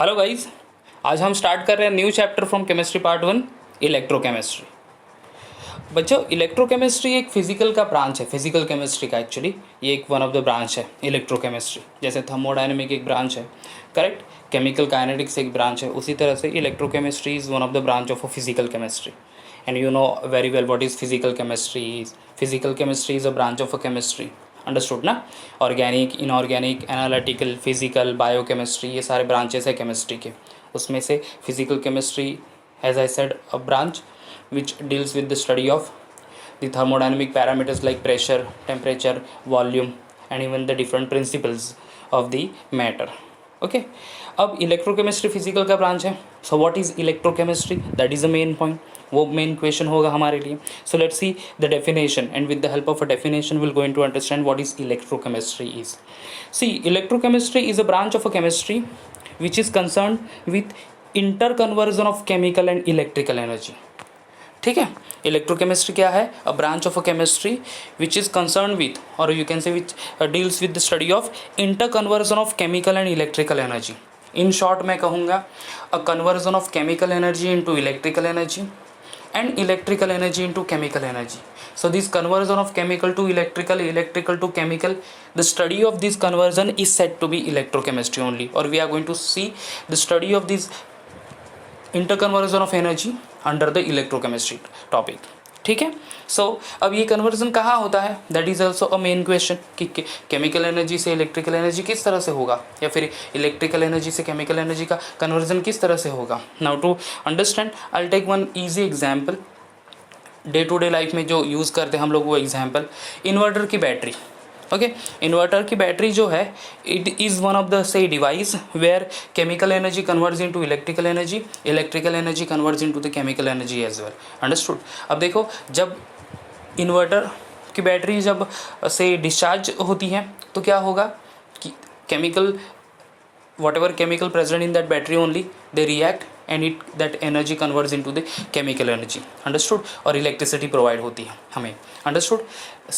Hello guys, आज हम start कर रहे हैं new chapter from chemistry part 1 electrochemistry. बच्चों, इलेक्ट्रोकेमिस्ट्री एक फिजिकल का ब्रांच है, फिजिकल केमिस्ट्री का। एक्चुअली ये एक वन ऑफ द ब्रांच है इलेक्ट्रोकेमिस्ट्री। जैसे थर्मोडायनेमिक एक ब्रांच है, करेक्ट, केमिकल काइनेटिक्स एक ब्रांच है, उसी तरह से electrochemistry is one of the branch of a physical chemistry. And you know very well what is physical chemistry is. Physical chemistry is a branch of a chemistry, understood ना। Organic, inorganic, analytical, physical, biochemistry, ये सारे branches है chemistry के। उसमें से physical chemistry, as I said, a branch which deals with the study of the thermodynamic parameters like pressure, temperature, volume, and even the different principles of the matter. Okay, अब electrochemistry physical का branch है। So what is electrochemistry, that is the main point, वो main question होगा हमारे लिए। So let's see the definition, and with the help of a definition will going to understand what is electrochemistry is. See, electrochemistry is a branch of a chemistry which is concern with interconversion of chemical and electrical energy. ठीक है, इलेक्ट्रोकेमिस्ट्री क्या है? A branch of a chemistry which is concern with, और you can say which deals with the study of interconversion of chemical and electrical energy. In short मैं कहूँगा a conversion of chemical energy into electrical energy and electrical energy into chemical energy. So this conversion of chemical to electrical, electrical to chemical, the study of this conversion is said to be electrochemistry only, or we are going to see the study of this interconversion of energy under the electrochemistry topic. ठीक है, so अब ये conversion कहाँ होता है, that is also a main question कि chemical energy से electrical energy किस तरह से होगा, या फिर इलेक्ट्रिकल एनर्जी से केमिकल एनर्जी का कन्वर्जन किस तरह से होगा। Now to understand I will take one easy example, day to day life में जो यूज़ करते हैं हम लोग वो एग्जाम्पल, इन्वर्टर की बैटरी। ओके, इन्वर्टर की बैटरी जो है, it is one of the say device where chemical energy converts into electrical energy, electrical energy converts into the chemical energy as well, understood. अब देखो, जब इन्वर्टर की battery जब से डिस्चार्ज होती है तो क्या होगा कि chemical, whatever chemical present in that battery only, they react and it that energy converts into the chemical energy, understood, और electricity provide होती है हमें, understood।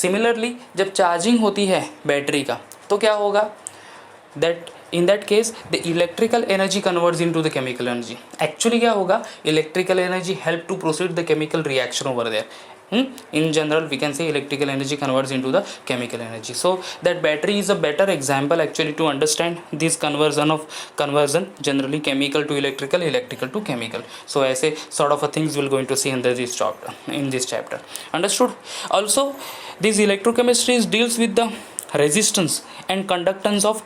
similarly जब चार्जिंग होती है बैटरी का तो क्या होगा, that in that case the electrical energy converts into the chemical energy। actually क्या होगा, electrical energy help to proceed the chemical reaction over there। in general we can say electrical energy converts into the chemical energy, so that battery is a better example actually to understand this conversion generally chemical to electrical, electrical to chemical। so ऐसे sort of a things we'll going to see under this chapter, in this chapter, understood। also this electrochemistry deals with the resistance and conductance of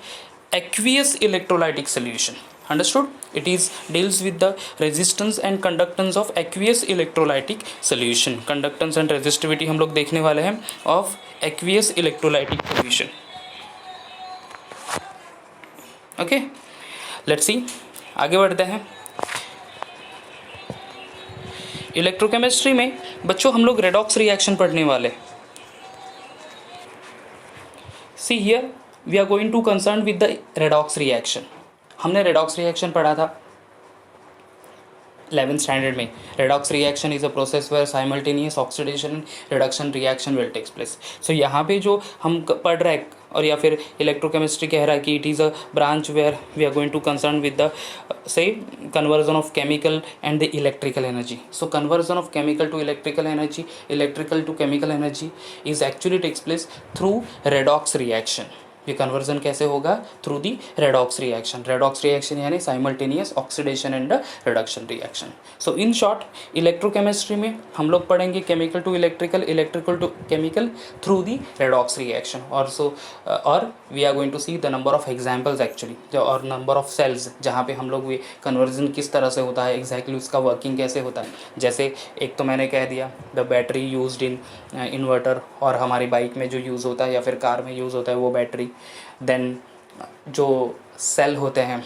aqueous electrolytic solution, understood। it is deals with the resistance and conductance of aqueous electrolytic solution। conductance and resistivity हम लोग देखने वाले हैं of aqueous electrolytic solution। Okay, let's see, आगे बढ़ते हैं। Electrochemistry में बच्चों हम लोग रेडॉक्स रिएक्शन पढ़ने वाले। See here we are going to concern with the redox reaction. हमने रेडॉक्स रिएक्शन पढ़ा था 11th स्टैंडर्ड में। Redox reaction is a process where simultaneous oxidation and reduction reaction will takes place. So यहाँ पे जो हम पढ़ रहे हैं, और या फिर इलेक्ट्रोकेमिस्ट्री कह रहा है कि it is a branch where we are going to concern with the say conversion of chemical and the electrical energy. So conversion of chemical to electrical energy, electrical to chemical energy is actually takes place through redox reaction. ये conversion कैसे होगा, through the redox reaction. Redox reaction यानी simultaneous oxidation and reduction reaction. So in short electrochemistry में हम लोग पढ़ेंगे chemical to electrical, electrical to chemical through the redox reaction. और so और we are going to see the number of examples actually, और number of cells जहाँ पे हम लोग ये कन्वर्जन किस तरह से होता है, एग्जैक्टली उसका वर्किंग कैसे होता है। जैसे एक तो मैंने कह दिया the battery used in inverter, और हमारी बाइक में जो यूज़ होता है या फिर कार में यूज़ होता है वो बैटरी। देन जो सेल होते हैं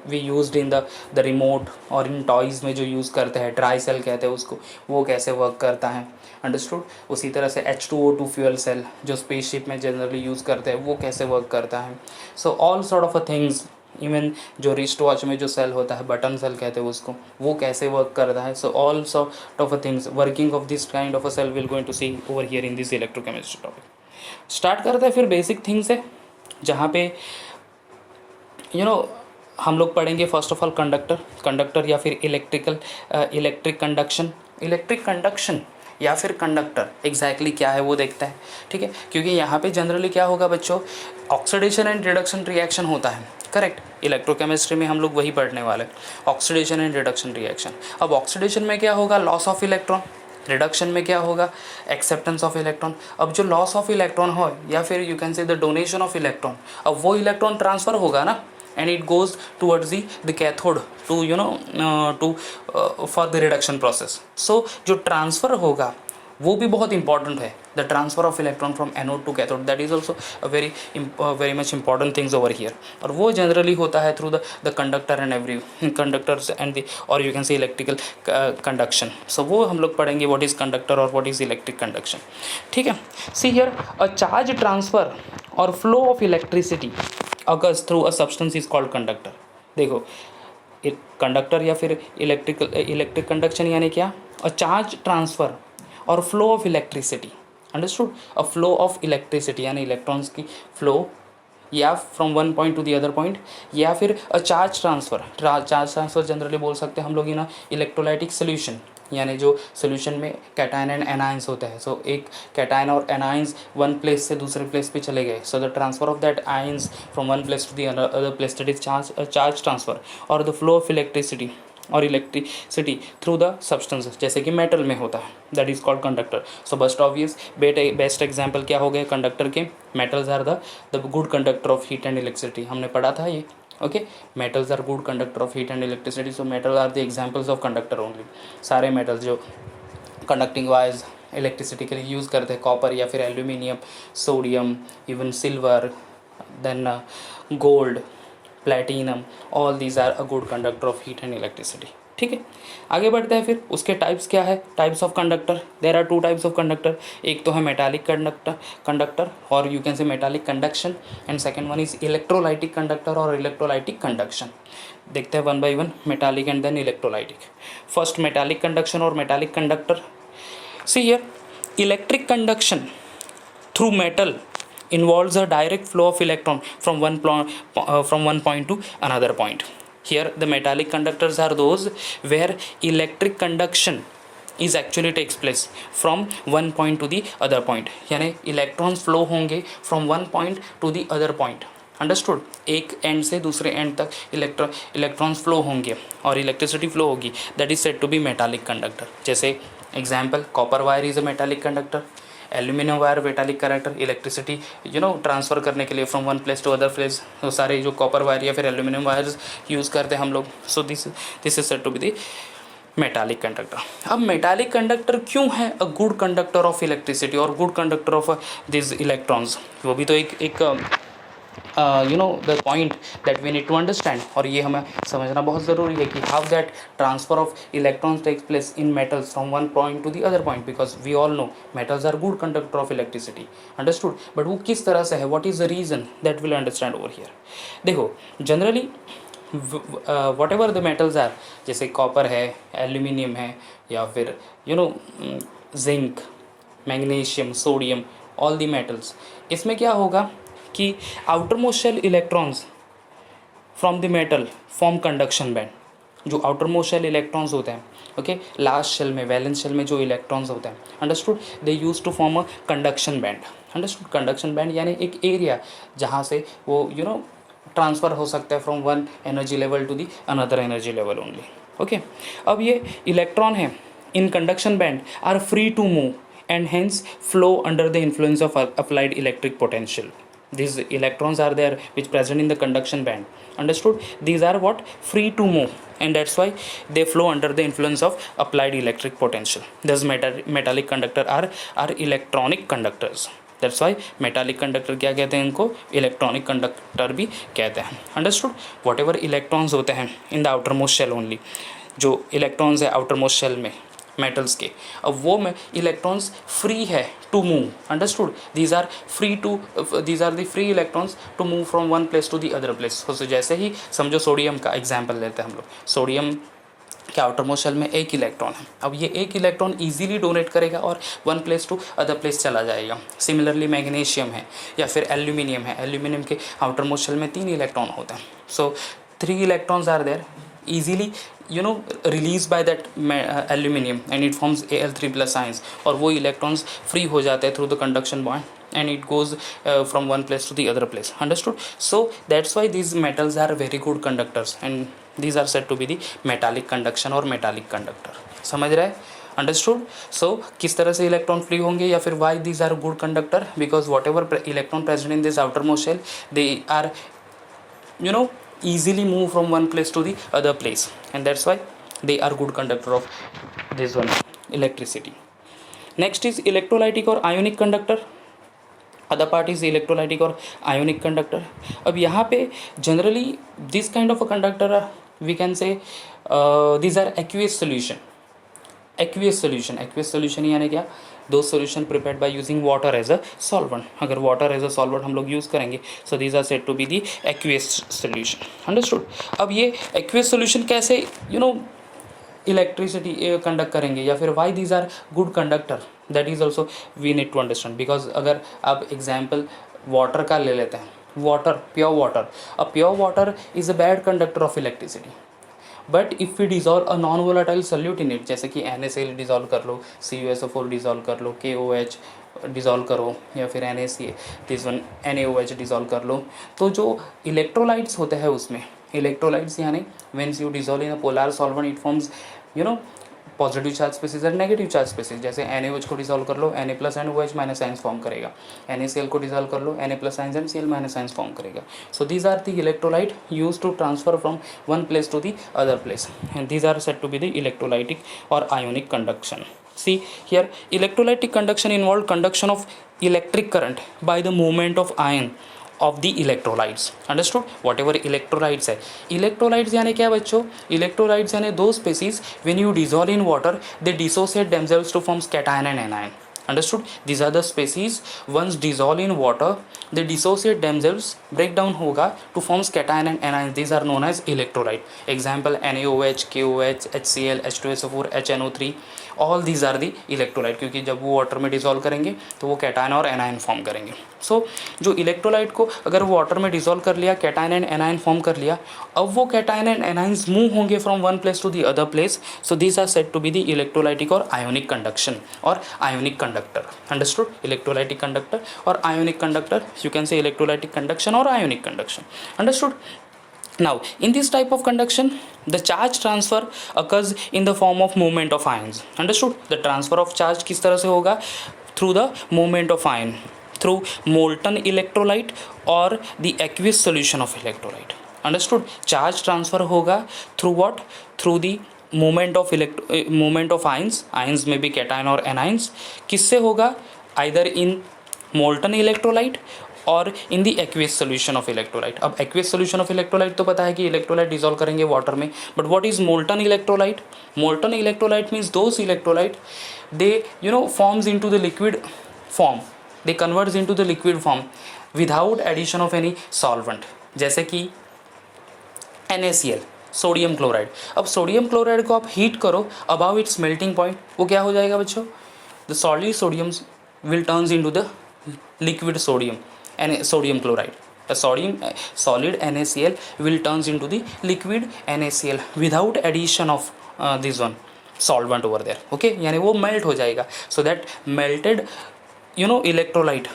we used in the remote, और इन टॉयज़ में जो यूज़ करते हैं ड्राई सेल कहते हैं उसको, वो कैसे वर्क करता है, अंडरस्टूड। उसी तरह से H2O2 फ्यूल सेल जो स्पेसशिप में जनरली यूज़ करते हैं वो कैसे वर्क करता है। So all sort of a things, even जो रिस्ट वॉच में जो सेल होता है बटन सेल कहते हैं उसको, वो कैसे वर्क करता है। So all sort of a things working of this kind of a cell will going to see over here in this electrochemistry topic. Start करते हैं फिर बेसिक थिंग्स से, जहाँ पे यू नो हम लोग पढ़ेंगे फर्स्ट ऑफ ऑल कंडक्टर या फिर इलेक्ट्रिक कंडक्शन या फिर कंडक्टर एग्जैक्टली क्या है वो देखता है, ठीक है। क्योंकि यहाँ पे जनरली क्या होगा बच्चों, ऑक्सीडेशन एंड रिडक्शन रिएक्शन होता है, करेक्ट। इलेक्ट्रोकेमिस्ट्री में हम लोग वही पढ़ने वाले, ऑक्सीडेशन एंड रिडक्शन रिएक्शन। अब ऑक्सीडेशन में क्या होगा, लॉस ऑफ इलेक्ट्रॉन, रिडक्शन में क्या होगा, एक्सेप्टेंस ऑफ इलेक्ट्रॉन। अब जो लॉस ऑफ इलेक्ट्रॉन हो या फिर यू कैन से द डोनेशन ऑफ इलेक्ट्रॉन, अब वो इलेक्ट्रॉन ट्रांसफ़र होगा ना, and it goes towards the cathode to for the reduction process. So जो ट्रांसफ़र होगा वो भी बहुत इंपॉर्टेंट है, the transfer of electron from anode to cathode, that is also very much important things over here. और वो generally होता है through the conductor and every conductors and the और you can say electrical conduction. So वो हम लोग पढ़ेंगे what is conductor और व्हाट इज़ इलेक्ट्रिक कंडक्शन, ठीक है। See here a charge transfer और flow of electricity occurs through a substance is called conductor। देखो कंडक्टर या फिर इलेक्ट्रिक कंडक्शन यानी क्या, अ चार्ज ट्रांसफ़र और flow of electricity, understood. A flow of electricity यानी इलेक्ट्रॉन्स की फ्लो या from one point to the other point, या फिर अ चार्ज ट्रांसफ़र जनरली बोल सकते हैं हम लोग इन इलेक्ट्रोलाइटिक सोल्यूशन, यानी जो सोल्यूशन में कैटायन एंड एनायंस होते हैं। सो एक कैटायन और एनायंस वन प्लेस से दूसरे प्लेस पे चले गए, so the transfer of that ions from one place to the other place, that is charge transfer. और the flow of electricity through the substance, जैसे कि मेटल में होता है, that is called conductor. So best obvious best example क्या हो गए conductor के, metals are the good conductor of heat and electricity, हमने पढ़ा था ये, okay. Metals are good conductor of heat and electricity, so metal are the examples of conductor only. सारे metals जो कंडक्टिंग वाइज इलेक्ट्रिसिटी के लिए use करते हैं, कॉपर या फिर aluminium, sodium, even silver, then gold, platinum, all these are a good conductor of heat and electricity, ठीक है। आगे बढ़ते हैं, फिर उसके टाइप्स क्या है, types of conductor. There are two types of conductor, एक तो है मेटालिक कंडक्टर और you can say metallic conduction, and second one is electrolytic conductor और इलेक्ट्रोलाइटिक कंडक्शन। देखते हैं one by one, metallic and then electrolytic. First metallic conduction और metallic conductor. See here, electric conduction through metal involves a direct flow of electron from one point to another point. Here the metallic conductors are those where electric conduction is actually takes place from one point to the other point, यानी electrons flow होंगे from one point to the other point, understood. एक end से दूसरे end तक electrons flow होंगे और electricity flow होगी, that is said to be metallic conductor. जैसे example, copper wire is a metallic conductor, aluminium wire metallic conductor, electricity transfer करने के लिए from one place to other place, तो सारे जो कॉपर वायर या फिर एल्यूमिनियम वायर्स यूज़ करते हैं हम लोग, so this is said to be the metallic conductor. अब मेटालिक कंडक्टर क्यों है a good conductor of electricity और good conductor of this electrons, वो भी तो एक the point that we need to understand, और ये हमें समझना बहुत ज़रूरी है कि how that transfer of electrons takes place in metals from one point to the other point, because we all know metals are good conductor of electricity, understood. But वो किस तरह से है, what is the reason, that will understand over here. देखो generally whatever the metals are, जैसे copper है, aluminium है, या फिर zinc, magnesium, sodium, all the metals, इसमें क्या होगा कि outermost shell electrons from the metal form conduction band. जो आउटर मोस्ट शेल इलेक्ट्रॉन्स होते हैं, ओके, लास्ट शेल में, वैलेंस शेल में जो इलेक्ट्रॉन्स होते हैं, understood, they use to form a conduction band, understood. Conduction band यानी एक एरिया जहाँ से वो ट्रांसफ़र हो सकता है from one energy level to the another energy level only, okay. अब ये इलेक्ट्रॉन है in conduction band are free to move and hence flow under the influence of applied electric potential. These electrons are there which present in the conduction band, understood. These are what, free to move, and that's why they flow under the influence of applied electric potential. Thus metallic conductor are electronic conductors. That's why metallic conductor क्या कहते हैं, इनको electronic conductor भी कहते हैं, understood. Whatever electrons होते हैं in the outermost shell only, जो electrons है outermost shell में मेटल्स के, अब वो में इलेक्ट्रॉन्स फ्री है to move, understood. These are the free electrons to move from one place to the other place. तो जैसे ही समझो सोडियम का एग्जांपल लेते हैं हम लोग, सोडियम के आउटर मोस्ट शेल में एक इलेक्ट्रॉन है, अब ये एक इलेक्ट्रॉन इजीली डोनेट करेगा और one place to other place चला जाएगा। सिमिलरली मैग्नीशियम है या फिर एल्यूमिनियम है, एल्यूमिनियम के आउटर मोस्ट शेल में 3 इलेक्ट्रॉन होते हैं, सो 3 electrons are there, easily released by that aluminum and it forms Al3 plus ions, और वो electrons free हो जाते हैं through the conduction bond and it goes from one place to the other place. Understood? So that's why these metals are very good conductors and these are said to be the metallic conduction or metallic conductor. समझ रहे हैं? Understood? So किस तरह से electron free होंगे, या फिर why these are good conductor, because whatever electron present in this outermost shell, they are easily move from one place to the other place, and that's why they are good conductor of this one electricity. Next is electrolytic or ionic conductor. Other part is electrolytic और ionic conductor. अब यहाँ पे generally this kind of a conductor we can say these are aqueous solution. Aqueous solution यानी क्या, those solution prepared by using water as a solvent. अगर water as a solvent हम लोग use करेंगे, so these are said to be the aqueous solution. Understood? अब ये aqueous solution कैसे electricity conduct करेंगे, या फिर Y these are good conductor, that is also we need to understand. Because अगर आप एग्जाम्पल वाटर का ले लेते हैं, water, pure water, a pure water is a bad conductor of electricity. But if we dissolve a non volatile solute in it, जैसे कि NaCl dissolve कर लो, CuSO4 dissolve कर लो, KOH डिजॉल्व करो, या फिर NaOH डिजॉल्व कर लो, तो जो इलेक्ट्रोलाइट्स होते हैं उसमें, इलेक्ट्रोलाइट्स यानी when you dissolve in a polar solvent it forms positive charge species और नेगेटिव चार्ज स्पेसिस. जैसे NaOH को डिजॉल्व कर लो, Na plus and OH minus ions form करेगा. NaCl को डिजॉल्व कर लो, Na plus ions and Cl minus ions form करेगा. So these are the electrolyte use to transfer from one place to the other place, and these are said to be the electrolytic और ionic conduction. See here, electrolytic conduction involved conduction of electric current by the movement of ion of the electrolytes. Understood? Whatever electrolytes है, electrolytes यानी क्या बच्चों, electrolytes यानी दो species when you dissolve in water they dissociate themselves to form cation and anion. Understood? These are the species once dissolve in water they dissociate themselves, break down होगा to form cation and anion. These are known as electrolyte. Example NaOH, KOH, HCl, H2SO4, HNO3, all these are the electrolyte, क्योंकि जब वो water में dissolve करेंगे तो वो cation और anion form करेंगे. सो जो इलेक्ट्रोलाइट को अगर वाटर में डिजॉल्व कर लिया, कैटायन एंड एनायन फॉर्म कर लिया, अब वो कैटायन एंड एनायंस मूव होंगे from one place to the other place. So these are said to be the electrolytic और आयोनिक कंडक्शन और ionic conductor. Understood? Electrolytic conductor और ionic conductor, you can say electrolytic conduction और ionic conduction. Understood? Now, in this type of conduction, the charge transfer occurs in the form of movement of ions. Understood? The transfer of charge किस तरह से होगा? Through the movement of ion, through molten electrolyte or the aqueous solution of electrolyte. Understood? Charge transfer होगा through what? Through the movement of ions. Ions may be cation or anions. किससे होगा? Either in molten electrolyte और in the aqueous solution of electrolyte. अब aqueous solution of electrolyte तो पता है कि electrolyte dissolve करेंगे वाटर में, but what is molten electrolyte? Molten electrolyte means those electrolyte they forms into the liquid form, they converts into the liquid form without addition of any solvent. जैसे कि NaCl, sodium chloride. अब sodium chloride को आप heat करो above it's melting point, वो क्या हो जाएगा बच्चों? The solid sodium will turns into the liquid sodium and sodium chloride. A solid NaCl will turns into the liquid NaCl without addition of this one solvent over there. Okay, यानी वो melt हो जाएगा. So that melted electrolyte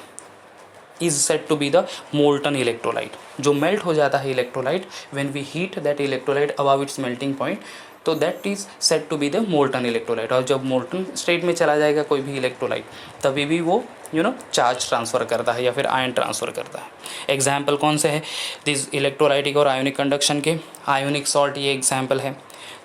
is said to be the molten electrolyte. जो melt हो जाता है electrolyte when we heat that electrolyte above its melting point, तो that is set to be the molten electrolyte. और जब molten state में चला जाएगा कोई भी इलेक्ट्रोलाइट, तभी भी वो चार्ज ट्रांसफ़र करता है या फिर आयन ट्रांसफ़र करता है. एग्जाम्पल कौन से है दिस इलेक्ट्रोलाइटिक और आयोनिक कंडक्शन के? आयोनिक सॉल्ट ये एग्जाम्पल है.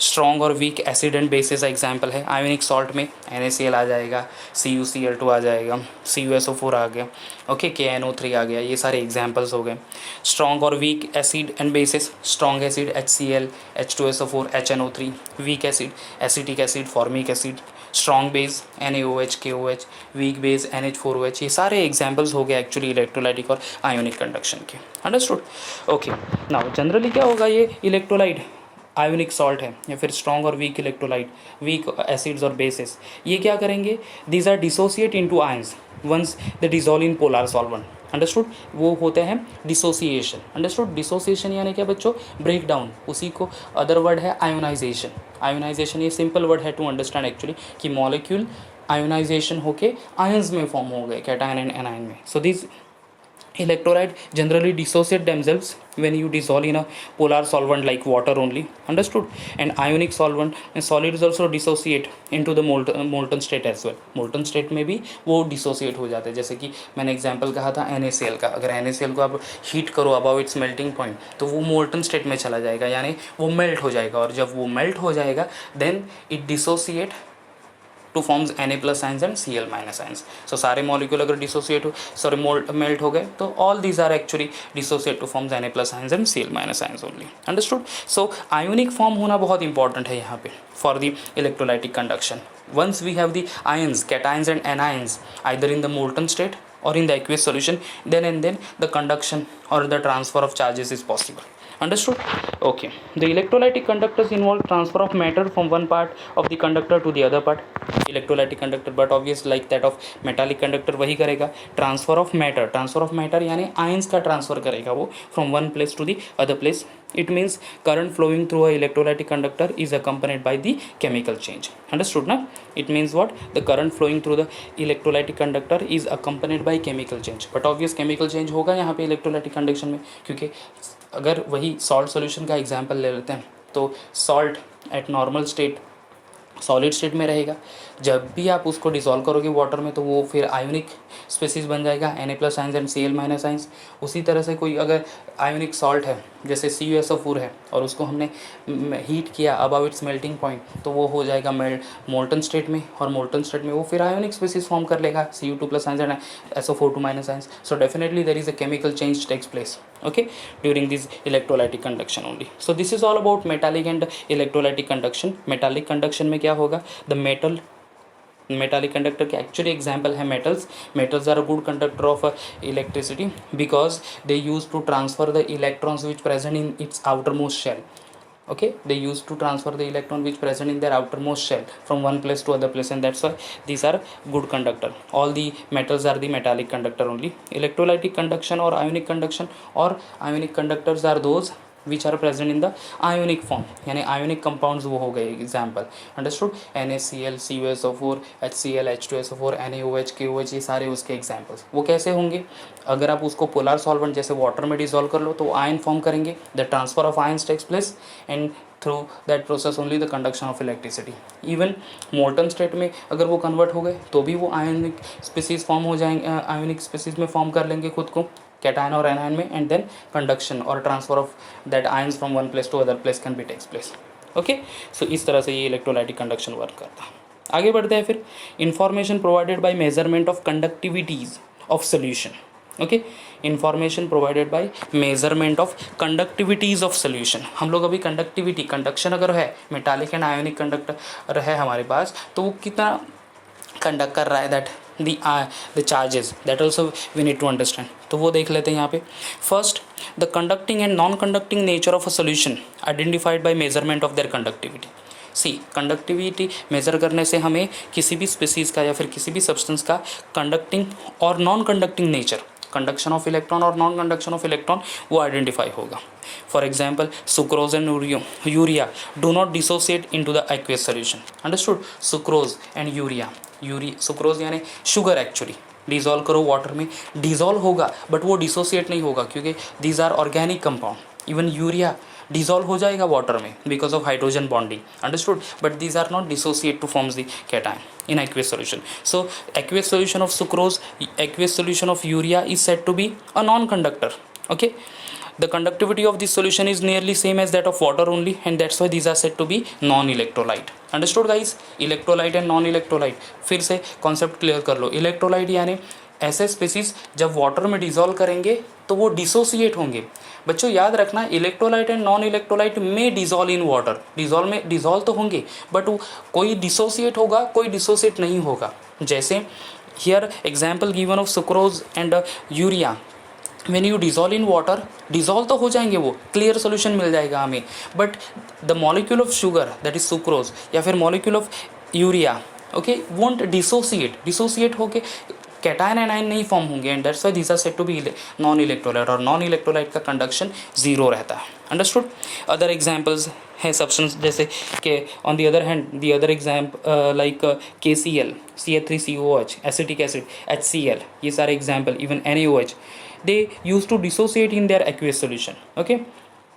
स्ट्रॉन्ग और weak acid and bases example है. आयोनिक सॉल्ट में NaCl आ जाएगा, CuCl2 आ जाएगा, CuSO4 आ गया, ओके, KNO3 आ गया. ये सारे एग्जाम्पल्स हो गए. स्ट्रॉन्ग और weak acid and bases, strong acid HCl, H2SO4, HNO3, weak acid acetic acid, formic acid, strong base NaOH, KOH, weak base NH4OH. ये सारे एग्जाम्पल्स हो गए एक्चुअली इलेक्ट्रोलाइटिक और आयोनिक कंडक्शन के. अंडरस्टूड? ओके. नाउ जनरली क्या होगा, ये electrolyte ionic salt है या फिर स्ट्रॉन्ग और वीक इलेक्ट्रोलाइट, वीक एसिड्स और बेसिस, ये क्या करेंगे? These are dissociate into ions once they dissolve in polar solvent. Understood, वो होते हैं डिसोसिएशन। अंडरस्टूड, डिसोसिएशन यानी क्या बच्चों, ब्रेक डाउन। उसी को अदर वर्ड है आयोनाइजेशन। आयोनाइजेशन ये सिंपल वर्ड है टू अंडरस्टैंड एक्चुअली, कि मॉलिक्यूल आयोनाइजेशन होके आयंस में फॉर्म हो गए, कैटायन एंड एनायन में। So this electrolyte generally dissociate themselves when you dissolve in a polar solvent like water only, understood, and ionic solvent and solids also dissociate into the molten state as well। molten state में भी वो dissociate हो जाते हैं, जैसे कि मैंने example कहा था NaCl का। अगर NaCl को आप हीट करो अबाउ इट्स मेल्टिंग पॉइंट तो वो मोल्टन स्टेट में चला जाएगा, यानी वो मेल्ट हो जाएगा, और जब वो मेल्ट हो जाएगा then it dissociate to forms Na plus ions and Cl minus ions. So सारे मॉलिक्यूल अगर डिसोसिएट हो, सॉरी मेल्ट हो गए, तो all these are actually dissociate to forms Na plus ions and Cl minus ions only, understood. So ionic form होना बहुत important है यहाँ पे for the electrolytic conduction. Once we have the ions, cations and anions either in the molten state or in the aqueous solution, then and then the conduction or the transfer of charges is possible, understood? Okay, the electrolytic conductors involve transfer of matter from one part of the conductor to the other part, electrolytic conductor, but obvious like that of metallic conductor वही करेगा, transfer of matter, transfer of matter यानी ions का transfer करेगा वो from one place to the other place। it means current flowing through a electrolytic conductor is accompanied by the chemical change, understood ना? it means what, the current flowing through the electrolytic conductor is accompanied by chemical change, but obvious chemical change होगा यहाँ पे electrolytic conduction में, क्योंकि अगर वही salt solution का example ले लेते हैं तो salt eight normal state solid state में रहेगा, जब भी आप उसको डिसॉल्व करोगे वाटर में तो वो फिर आयोनिक स्पीसीज बन जाएगा, Na plus ions and Cl minus ions. उसी तरह से कोई अगर आयोनिक सॉल्ट है जैसे CuSO4 है और उसको हमने हीट किया अबाउ इट्स मेल्टिंग पॉइंट तो वो हो जाएगा मोल्टन स्टेट में, और मोल्टन स्टेट में वो फिर आयोनिक स्पीसीज फॉर्म कर लेगा, Cu2 plus ions and SO4 minus ions. So definitely there is a chemical change takes place, okay, during this electrolytic conduction only। so this is all about metallic and electrolytic conduction। metallic conduction में क्या होगा, the metallic conductor के actually example है metals are a good conductor of electricity because they use to transfer the electrons which present in its outermost shell, okay, they used to transfer the electron which present in their outermost shell from one place to other place, and that's why these are good conductor। all the metals are the metallic conductor only। electrolytic conduction or ionic conduction or ionic conductors are those which are present in the ionic form, यानी ionic compounds वो हो गए example, understood, NaCl, CuSO4, HCl, H2SO4, NaOH, KOH, ये सारे उसके examples. वो कैसे होंगे, अगर आप उसको पोलर सॉल्वेंट जैसे वाटर में डिजोल्व कर लो तो आयन फॉर्म करेंगे, the transfer of ions takes place and through that process only the conduction of electricity. Even molten state में अगर वो कन्वर्ट हो गए तो भी वो आयोनिक स्पीसीज फॉर्म हो जाएंगे, आयोनिक स्पीसीज में फॉर्म कर लेंगे खुद को कैटायन और एनायन में, एंड देन कंडक्शन और transfer of that ions from one place to other place can be takes place, okay. So इस तरह से ये इलेक्ट्रोलाइटिक कंडक्शन वर्क करता है। आगे बढ़ते हैं फिर, information provided by measurement of conductivities of solution, okay, information provided by measurement of conductivities of solution. हम लोग अभी कंडक्टिविटी, कंडक्शन अगर है, मेटालिक एंड आयोनिक कंडक्टर है हमारे पास, तो वो कितना कंडक्ट कर रहा है, that the charges, that also we need to understand। तो वो देख लेते हैं यहाँ पे। First, the conducting and non conducting nature of a solution identified by measurement of their conductivity. See, conductivity measure करने से हमें किसी भी स्पीसीज़ का या फिर किसी भी सब्सटेंस का कंडक्टिंग और non conducting nature, conduction of electron और नॉन कंडक्शन ऑफ इलेक्ट्रॉन, वो आइडेंटिफाई होगा। For example, sucrose and urea do not dissociate in to the aqueous solution, understood. Sucrose and urea, sucrose यानी sugar actually dissolve करो water में, dissolve होगा but वो dissociate नहीं होगा क्योंकि these are organic compound. Even urea dissolve हो जाएगा वाटर में because of hydrogen bonding, understood, but these are not dissociate to forms the cation in aqueous solution। so aqueous solution of sucrose, aqueous solution of urea is said to be a non-conductor, okay। the conductivity of this solution is nearly same as that of water only, and that's why these are said to be non-electrolyte, understood guys। electrolyte and non-electrolyte, फिर से concept clear कर लो। electrolyte यानी ऐसे species जब water में dissolve करेंगे तो वो डिसोसिएट होंगे। बच्चों याद रखना, इलेक्ट्रोलाइट एंड नॉन इलेक्ट्रोलाइट में डिज़ोल्व इन वाटर, डिज़ोल्व तो होंगे बट कोई डिसोसिएट होगा, कोई डिसोसिएट नहीं होगा। जैसे here example given of sucrose and urea, when you dissolve in water, dissolve तो हो जाएंगे, वो क्लियर सोल्यूशन मिल जाएगा हमें, but the molecule of sugar that is sucrose या फिर molecule of urea, okay, won't dissociate होके कैटायन एनायन नहीं फॉर्म होंगे, and that's why these are said to be non electrolyte, और नॉन इलेक्ट्रोलाइट का कंडक्शन जीरो रहता है। Understood. Other examples है सब्सटेंस जैसे कि on the other hand the other like KCl, CH3COH, acetic acid HCl, ये सारे example, even NaOH, they use to dissociate in their aqueous solution. Okay,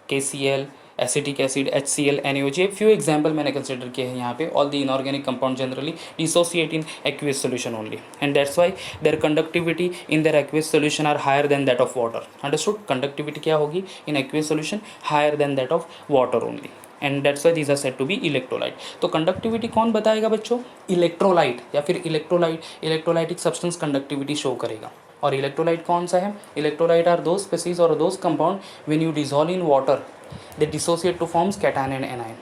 KCl, acetic acid, HCl, NaOH, ये few example मैंने consider किए हैं यहाँ पे। All the inorganic compound generally dissociate in aqueous solution only, and that's why their conductivity in their aqueous solution are higher than that of water. Understood. Conductivity क्या होगी in aqueous solution? Higher than that of water only, and that's why these are said to be electrolyte. तो conductivity कौन बताएगा बच्चों? Electrolyte या फिर electrolytic substance conductivity show करेगा। और इलेक्ट्रोलाइट कौन सा है? इलेक्ट्रोलाइट आर दोज स्पीसीज और those compound when you dissolve in water they dissociate to forms cation and anion.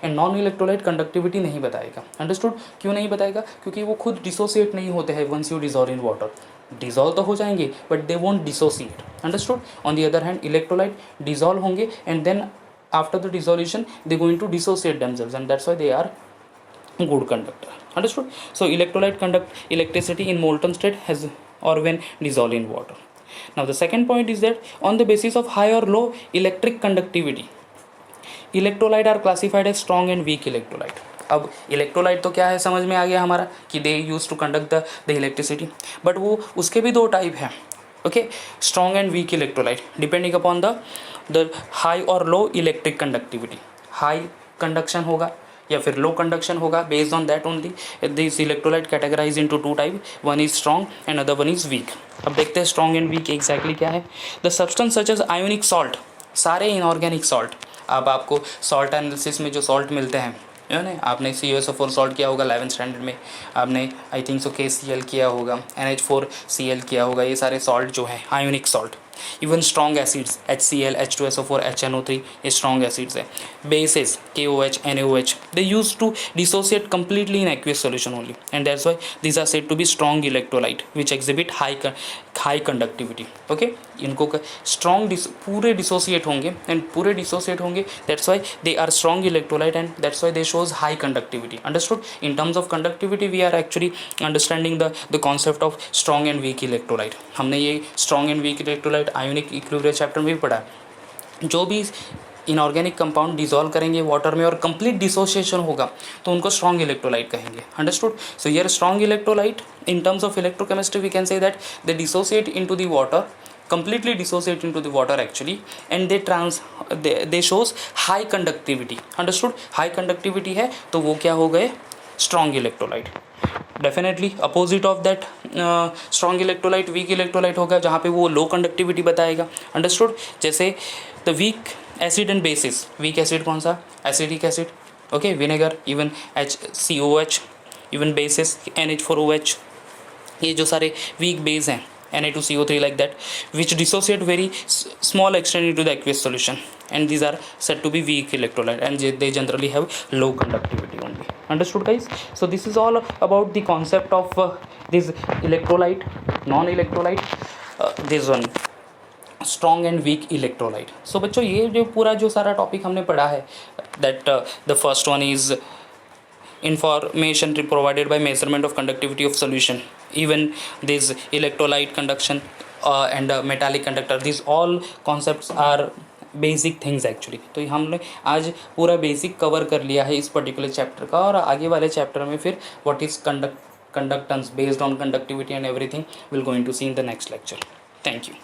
And non electrolyte conductivity नहीं बताएगा। अंडरस्टूड। क्यों नहीं बताएगा? क्योंकि वो खुद डिसोसिएट नहीं होते हैं once you dissolve in water. Dissolve तो हो जाएंगे but they won't dissociate. Understood. On the other hand electrolyte dissolve होंगे and then after the dissolution they going to dissociate themselves, and that's why they are good conductor. Understood. So electrolyte conduct electricity in molten state has or when dissolved in water. Now the second point is that on the basis of high or low electric conductivity electrolyte are classified as strong and weak electrolyte. अब electrolyte तो क्या है समझ में आ गया हमारा कि they use to conduct the electricity, but वो उसके भी दो टाइप हैं। Okay, strong and weak electrolyte depending upon the high और low electric conductivity. High conduction होगा या फिर लो कंडक्शन होगा, based on that only this electrolyte categorize into two type, one is strong and other one is weak. अब देखते हैं strong and weak exactly क्या है। The substance such as ionic salt, सारे इनऑर्गेनिक सॉल्ट। अब आपको salt analysis में जो सॉल्ट मिलते हैं, ना आपने CuSO4 सॉल्ट किया होगा 11th स्टैंडर्ड में, आपने आई थिंक सो KCl किया होगा, NH4Cl किया होगा। ये सारे सॉल्ट जो हैं ionic salt. Even strong acids HCl, H2SO4, HNO3, ये स्ट्रॉन्ग एसिड्स है। Bases KOH, NaOH, they use to dissociate completely in aqueous solution only, and that's why these are said to be strong electrolyte which exhibit high conductivity. Okay, इनको strong पूरे dissociate होंगे and पूरे dissociate होंगे, that's why they are strong electrolyte and that's why they shows high conductivity. Understood. In terms of conductivity we are actually understanding the concept of strong and weak electrolyte. हमने ये strong and weak electrolyte ionic equilibrium chapter में भी पढ़ा है। जो भी inorganic compound dissolve करेंगे water में और कंप्लीट डिसोसिएशन होगा तो उनको स्ट्रॉन्ग इलेक्ट्रोलाइट कहेंगे। Understood. So here strong electrolyte in terms of electrochemistry we can say that they dissociate into the water, completely dissociate into the water actually, and they shows high conductivity. Understood. high conductivity है तो वो क्या हो गए? strong electrolyte. Definitely opposite of that strong electrolyte weak electrolyte होगा जहाँ पे वो लो कंडक्टिविटी बताएगा। अंडरस्टूड। जैसे the weak acid and bases, weak acid कौन सा? Acidic acid, okay, vinegar, even HCOH, even basis NH4OH, ये जो सारे वीक बेस हैं Na2CO3 like that, which dissociate very small extent into the aqueous solution, and these are said to be weak electrolyte and they generally have low conductivity only. Understood guys? So this is all about the concept of this electrolyte, non-electrolyte, this one strong and weak electrolyte. So बच्चों ये जो पूरा जो सारा topic हमने पढ़ा है, that the first one is information provided by measurement of conductivity of solution, even this electrolyte conduction and metallic conductor, these all concepts are basic things actually. तो हमने आज पूरा बेसिक कवर कर लिया है इस पर्टिकुलर चैप्टर का, और आगे वाले चैप्टर में फिर what is conductance based on conductivity and everything will going to see in the next lecture. Thank you.